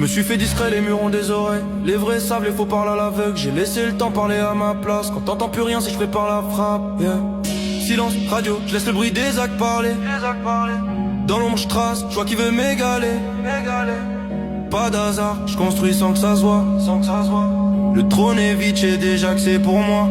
Je me suis fait discret, les murs ont des oreilles. Les vrais savent, les faux parlent à l'aveugle. J'ai laissé le temps parler à ma place. Quand t'entends plus rien, si je prépare la frappe, yeah. Silence, radio, je laisse le bruit des actes parler. Dans l'ombre je trace, je vois qui veut m'égaler. Pas d'hasard, je construis sans que ça se voit. Le trône est vide, j'ai déjà que c'est pour moi.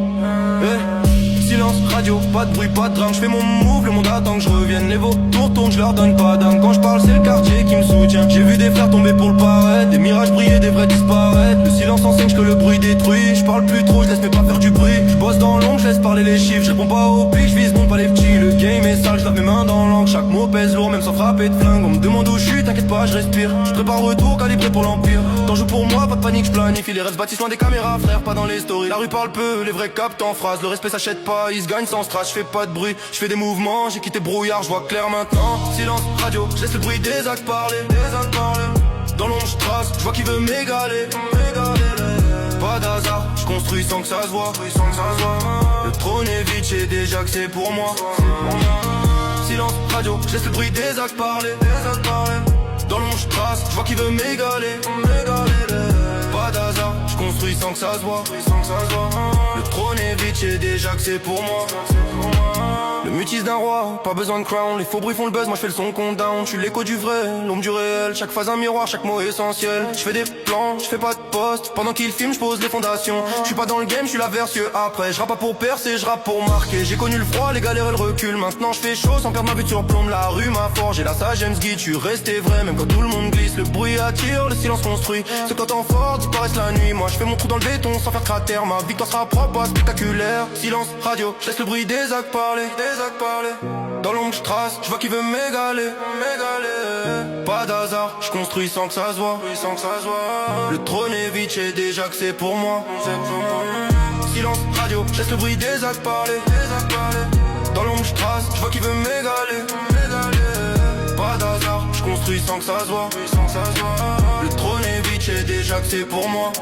Silence, radio, pas de bruit, pas de drame. Je fais mon move, le monde attend que je revienne. Les vautours tournent, je leur donne pas d'âme. Quand je parle, c'est le quartier qui me soutient. J'ai vu des frères tomber pour le paraître, des mirages briller, des vrais disparaître. Le silence enseigne que le bruit détruit. Je parle plus trop, je laisse mes pas faire du bruit. Je bosse dans l'ombre, je laisse parler les chiffres. Je réponds pas au pic, je vise non pas les petits. Le game est sale, je lave mes mains dans l'encre. Chaque mot pèse lourd, même sans frapper de flingue. On me demande où je suis, t'inquiète pas, je respire. Je prépare le retour, calibré pour l'empire. T'en joues pour moi, pas de panique, je planifie. Les restes bâtissent loin des caméras, frère, pas dans les stories. La rue parle peu, les vrais captent en phrase. Le respect s'achète pas, ils se gagnent sans strass. Je fais pas de bruit, je fais des mouvements. J'ai quitté brouillard, je vois clair maintenant. Silence, radio, je laisse le bruit des actes parler. Dans l'ombre je trace, je vois qui veut m'égaler. Pas d'hasard, je construis sans que ça se voit. Le trône est vide, j'ai déjà que c'est pour moi. Silence, radio, je laisse le bruit des actes parler. Dans l'ombre je trace, je vois qui veut m'égaler. Pas d'hasard, je construis sans que ça se voit. Le trône est vide, j'ai déjà que c'est pour moi. Le mutisme d'un roi, pas besoin de crown. Les faux bruits font le buzz, moi je fais le son qu'on down. Je suis l'écho du vrai, l'ombre du réel. Chaque phase un miroir, chaque mot essentiel. Je fais des plans, je fais pas de poste. Pendant qu'il filme, je pose les fondations. Je suis pas dans le game, je suis la versieux après. Je rappe pas pour percer, je rappe pour marquer. J'ai connu le froid, les galères et le recul. Maintenant je fais chaud sans perdre ma vue sur plombe. La rue m'a forgé, la sage James Guide. Je suis resté vrai, même quand tout le monde glisse. Le bruit attire, le silence construit. Ceux qui entendent fort disparaissent la nuit. Moi je fais mon trou dans le béton sans faire cratère. Ma victoire sera propre, pas spectaculaire. Silence, radio, je laisse le bruit des actes parler. Dans l'ombre je trace, je vois qui veut m'égaler. Pas d'hasard, je construis sans que ça se voit. Le trône est vide, j'ai déjà que c'est pour moi. Silence, radio, je laisse le bruit des actes parler. Dans l'ombre je trace, je vois qui veut m'égaler. Pas d'hasard, je construis sans que ça se voit. Le trône est vide, j'ai déjà que c'est pour moi.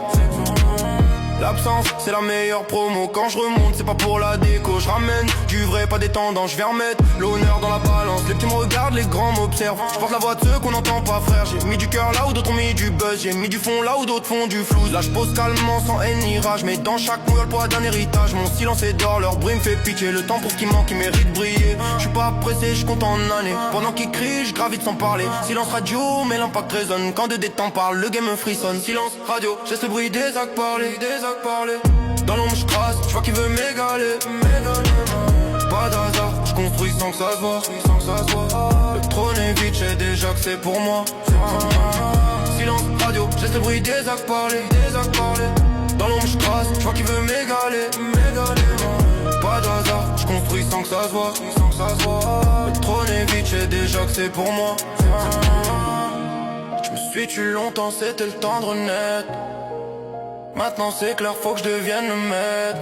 L'absence, c'est la meilleure promo. Quand je remonte, c'est pas pour la déco. Je ramène du vrai, pas des tendances. Je vais remettre l'honneur dans la balance. Les petits me regardent, les grands m'observent. Je porte la voix de ceux qu'on n'entend pas, frère. J'ai mis du cœur là où d'autres ont mis du buzz. J'ai mis du fond là où d'autres font du flou. Là je pose calmement sans haine ni rage. Mais dans chaque mot, y'a le poids d'un héritage. Mon silence est d'or, leur bruit me fait pitié. Le temps pour ce qui manque, il mérite de briller. Je suis pas pressé, je compte en année. Pendant qu'ils crient, je gravite sans parler. Silence radio, mais l'impact résonne. Quand de détente parle, le game me frissonne. Silence radio, je laisse le bruit des actes parler. Dans l'ombre je trace, je vois qui veut m'égaler. Pas d'hasard, je construis sans que ça se voit. Le trône est vide, j'ai déjà que c'est pour moi. Silence, radio, je laisse le bruit des actes parler. Dans l'ombre je trace, je vois qui veut m'égaler. Pas d'hasard, je construis sans que ça se voit. Le trône est vide, j'ai déjà que c'est pour moi. Je me suis tué longtemps, c'était le temps de renaître. Maintenant c'est clair, faut que je devienne le maître.